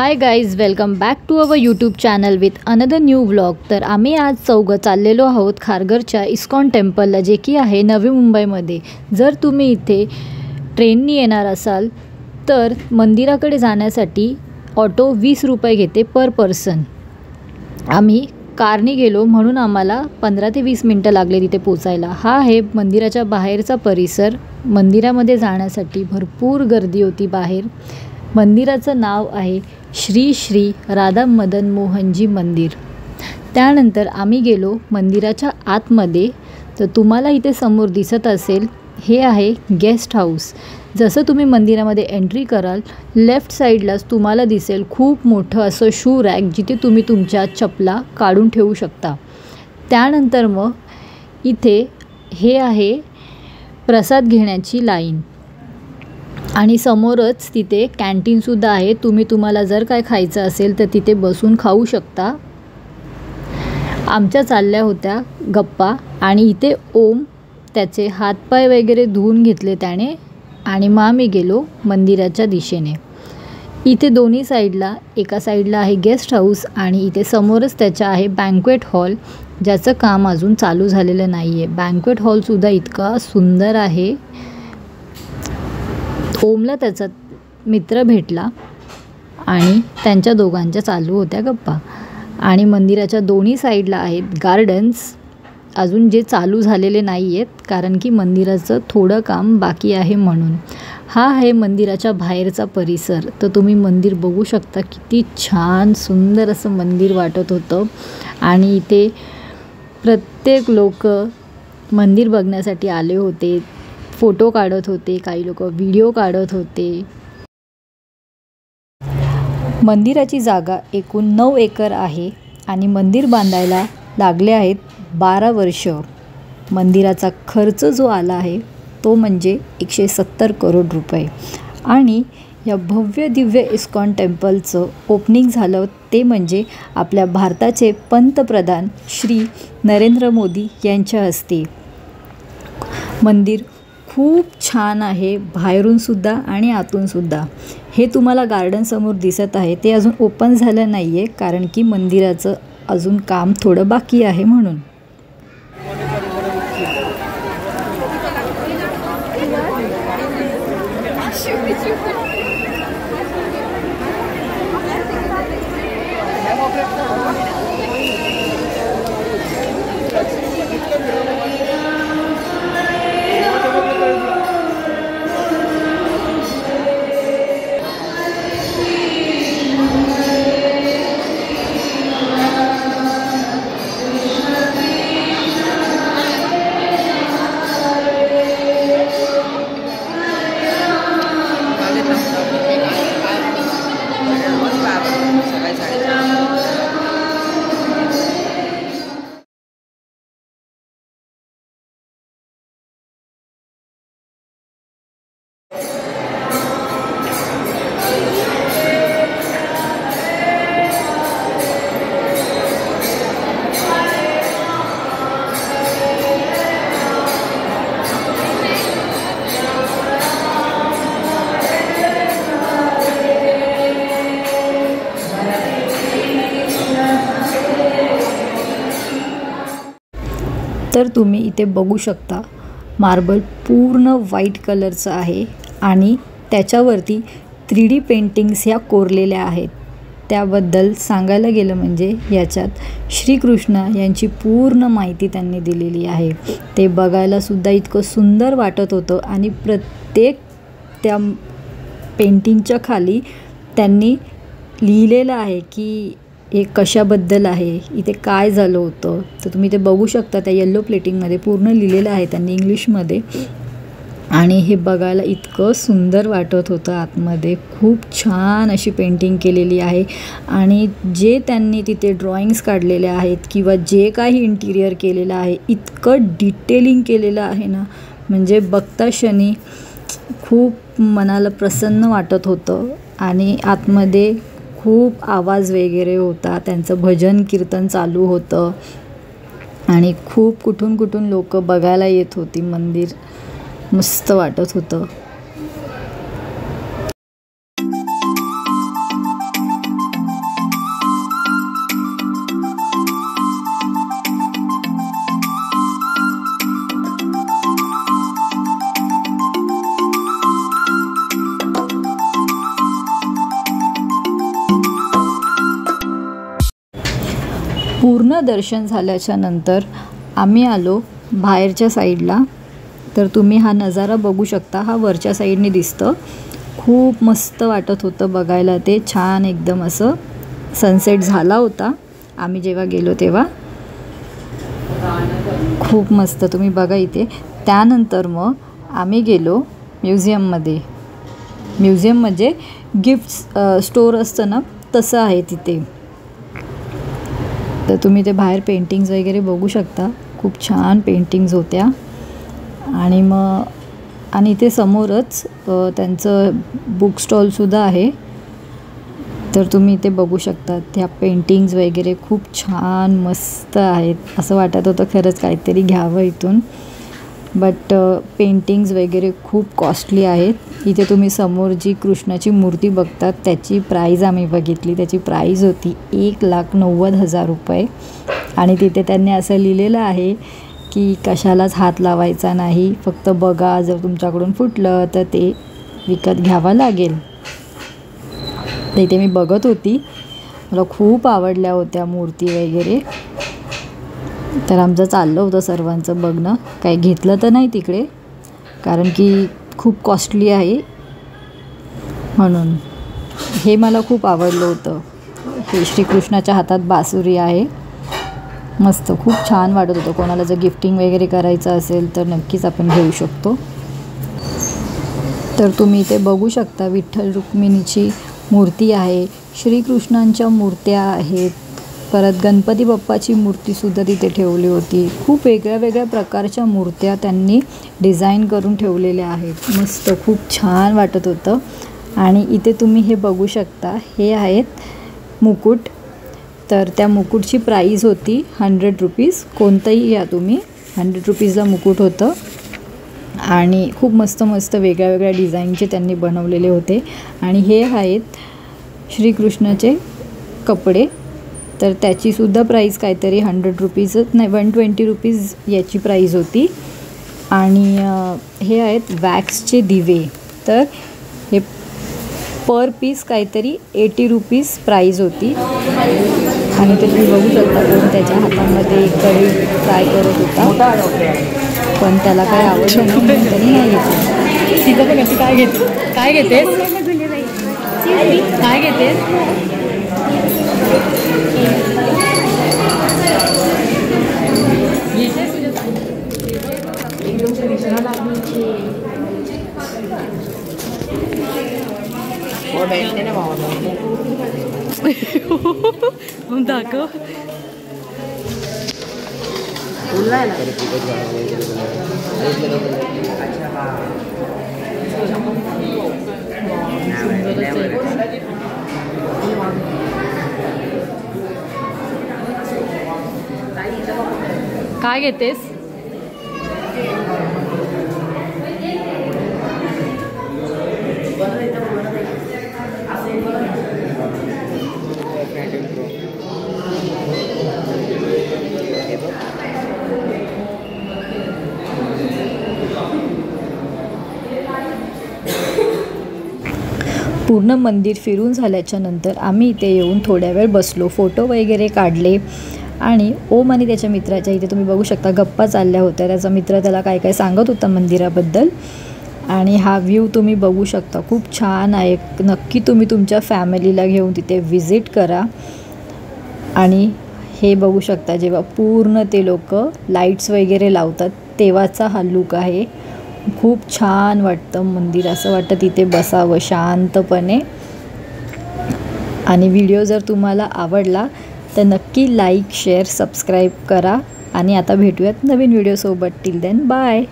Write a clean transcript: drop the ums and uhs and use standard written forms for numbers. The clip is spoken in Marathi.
High guys, welcome back to our YouTube channel with another new vlog. तर आम्ही आज चौघं चाललेलो आहोत खारघरच्या इस्कॉन टेम्पलला, जे की आहे नवी मुंबईमध्ये। जर तुम्ही इथे ट्रेननी येणार असाल तर मंदिराकडे जाण्यासाठी ऑटो 20 रुपये घेते पर पर्सन। आम्ही कारने गेलो म्हणून आम्हाला 15 ते 20 मिनटं लागले तिथे पोचायला। हा आहे मंदिराच्या बाहेरचा परिसर। मंदिरामध्ये जाण्यासाठी भरपूर गर्दी होती बाहेर। मंदिराचं नाव आहे श्री श्री राधा मदन मोहनजी मंदिर। त्यानंतर आम्ही गेलो मंदिराच्या आतमध्ये। तर तुम्हाला इथे समोर दिसत असेल, हे आहे गेस्ट हाऊस। जसं तुम्ही मंदिरामध्ये एंट्री कराल, लेफ्ट साईडलाच तुम्हाला दिसेल खूप मोठं असं शू रॅक, जिथे तुम्ही तुमच्या चपला काढून ठेवू शकता। त्यानंतर मग इथे हे आहे प्रसाद घेण्याची लाईन, आणि समोरच तिथे कॅन्टीनसुद्धा आहे। तुम्हाला जर काय खायचं असेल तर तिथे बसून खाऊ शकता। आमच्या चालल्या होत्या गप्पा, आणि इथे ओम त्याचे हातपाय वगैरे धुवून घेतले त्याने, आणि मग आम्ही गेलो मंदिराच्या दिशेने। इथे दोन्ही साईडला, एका साईडला आहे गेस्ट हाऊस आणि इथे समोरच त्याच्या आहे बँक्वेट हॉल, ज्याचं काम अजून चालू झालेलं नाही आहे। बँक्वेट हॉलसुद्धा इतका सुंदर आहे। ओमला त्याचा मित्र भेटला आणि त्यांच्या दोघांच्या चालू होत्या गप्पा। आणि मंदिराच्या दोन्ही साईडला आहेत गार्डन्स, अजून जे चालू झालेले नाही आहेत, कारण की मंदिराचं थोडं काम बाकी आहे म्हणून। हा आहे मंदिराच्या बाहेरचा परिसर। तर तुम्ही मंदिर बघू शकता, किती छान सुंदर असं मंदिर वाटत होतं। आणि इथे प्रत्येक लोक मंदिर बघण्यासाठी आले होते, फोटो काढत होते, काही लोक व्हिडिओ काढत होते। मंदिराची जागा एकूण 9 एकर आहे आणि मंदिर बांधायला लागले आहेत 12 वर्ष। मंदिराचा खर्च जो आला आहे तो म्हणजे 170 करोड रुपये। आणि या भव्य दिव्य इस्कॉन टेम्पलचं ओपनिंग झालं ते म्हणजे आपल्या भारताचे पंतप्रधान श्री नरेंद्र मोदी यांच्या हस्ते। मंदिर खूप छान आहे, बाहेरूनसुद्धा आणि आतूनसुद्धा। हे तुम्हाला गार्डन समोर दिसत आहे, ते अजून ओपन झालं नाही आहे, कारण की मंदिराचं अजून काम थोडं बाकी आहे म्हणून। तर तुम्ही इथे बघू शकता, मार्बल पूर्ण व्हाईट कलरचं आहे आणि त्याच्यावरती 3D पेंटिंग्स ह्या कोरलेल्या आहेत। त्याबद्दल सांगायला गेलं म्हणजे याच्यात श्रीकृष्ण यांची पूर्ण माहिती त्यांनी दिलेली आहे। ते बघायलासुद्धा इतकं सुंदर वाटत होतं, आणि प्रत्येक त्या पेंटिंगच्या खाली त्यांनी लिहिलेलं आहे की हे कशाबद्दल आहे, इथे काय झालं होतं। तर तुम्ही ते बघू शकता, त्या येलो प्लेटिंगमध्ये पूर्ण लिहिलेलं आहे त्यांनी इंग्लिशमध्ये। आणि हे बघायला इतकं सुंदर वाटत होतं आतमध्ये। खूप छान अशी पेंटिंग केलेली आहे, आणि जे त्यांनी तिथे ड्रॉइंग्स काढलेल्या आहेत किंवा जे काही इंटिरियर केलेलं आहे, इतकं डिटेलिंग केलेलं आहे ना, म्हणजे बघता क्षणी खूप मनाला प्रसन्न वाटत होतं। आणि आतमध्ये खूप आवाज वगैरे होता, त्यांचं भजन कीर्तन चालू होतं, आणि खूप कुठून कुठून लोक बघायला येत होती। मंदिर मस्त वाटत होतं। पूर्ण दर्शन झाल्याच्या नंतर आम्ही आलो बाहेरच्या साईडला. तर तुम्ही हा नजारा बघू शकता. हा वरच्या साईडने दिसतं. खूप मस्त वाटत होतं बघायला. ते छान एकदम असं सनसेट झाला होता आम्ही जेव्हा गेलो तेव्हा. खूप मस्त तुम्ही बघा इथे. त्यानंतर मग आम्ही गेलो म्युझियममध्ये. म्युझियम म्हणजे गिफ्ट स्टोर असतं ना, तसं आहे तिथे. तर तुम्ही ते बाहेर पेंटिंग्स वगैरे बघू शकता. खूप छान पेंटिंग्स होत्या. आणि इथे समोरच त्यांचं बुक स्टॉलसुद्धा आहे. तर तुम्ही इथे बघू शकता त्या पेंटिंग्स वगैरे खूप छान मस्त आहेत. असं वाटत होतं खरंच काहीतरी घ्यावं इथून. बट पेंटिंग्स वगैरे खूप कॉस्टली आहेत. इथे तुम्ही समोर जी कृष्णाची मूर्ती बघतात त्याची प्राईज आम्ही बघितली. त्याची प्राईज होती 1,90,000 रुपये. आणि तिथे त्यांनी असं लिहिलेलं आहे की कशालाच हात लावायचा नाही, फक्त बघा, जर तुमच्याकडून फुटलं तर ते विकत घ्यावं लागेल. तर इथे मी बघत होती. मला खूप आवडल्या होत्या मूर्ती वगैरे. तर आमचं चाललं होतं सर्वांचं बघणं. काही घेतलं तर नाही तिकडे कारण की खूप कॉस्टली आहे म्हणून. हे मला खूप आवडलं होतं. हे श्रीकृष्णाच्या हातात बासुरी आहे. मस्त खूप छान वाटत होतं. कोणाला जर गिफ्टिंग वगैरे करायचं असेल तर नक्कीच आपण घेऊ शकतो. तर तुम्ही इथे बघू शकता विठ्ठल रुक्मिणीची मूर्ती आहे. श्रीकृष्णांच्या मूर्त्या आहेत. परत गणपती बाप्पाची मूर्तीसुद्धा तिथे ठेवली होती. खूप वेगळ्या वेगळ्या प्रकारच्या मूर्त्या त्यांनी डिझाईन करून ठेवलेल्या आहेत. मस्त खूप छान वाटत होतं. आणि इथे तुम्ही हे बघू शकता, हे आहेत मुकुट. तर त्या मुकुटची प्राईज होती 100 रुपीज. कोणतंही घ्या तुम्ही, 100 रुपीजला मुकुट होतं. आणि खूप मस्त मस्त वेगळ्या वेगळ्या डिझाईनचे त्यांनी बनवलेले होते. आणि हे आहेत श्रीकृष्णाचे कपडे. तर त्याचीसुद्धा प्राईज काहीतरी 100 रुपीजच नाही, 120 रुपीज याची प्राईज होती. आणि हे आहेत वॅक्सचे दिवे. तर हे पर पीस काहीतरी 80 रुपीज प्राईज होती. आणि ते तुम्ही बघू शकता कोण त्याच्या हातामध्ये कढई फ्राय करत होता. पण त्याला काय आवडलं नाही म्हणून त्यांनी नाही घेतलं. तिथं बघा ती काय घेतेस, काय घेतेस, काय घेतेस. दाखव. काय घेतेस. पूर्ण मंदिर फिरून झाल्याच्या नंतर आम्ही इथे येऊन थोड्या वेळ बसलो, फोटो वगैरे काढले. आणि ओम आणि त्याच्या मित्राच्या इथे तुम्ही बघू शकता गप्पा चालल्या होत्या. त्याचा मित्र त्याला काय काय सांगत होता मंदिराबद्दल. आणि हा व्ह्यू तुम्ही बघू शकता, खूप छान आहे. नक्की तुम्ही तुमच्या फॅमिलीला घेऊन तिथे व्हिजिट करा. आणि हे बघू शकता जेव्हा पूर्ण ते लोक लाईट्स वगैरे लावतात तेव्हाचा हा लूक आहे. खूप छान वाटतं मंदिर. असं वाटतं तिथे बसावं शांतपणे. आणि व्हिडिओ जर तुम्हाला आवडला तर नक्की लाईक, शेअर, सबस्क्राईब करा. आणि आता भेटूयात नवीन व्हिडिओसोबत. Till then bye.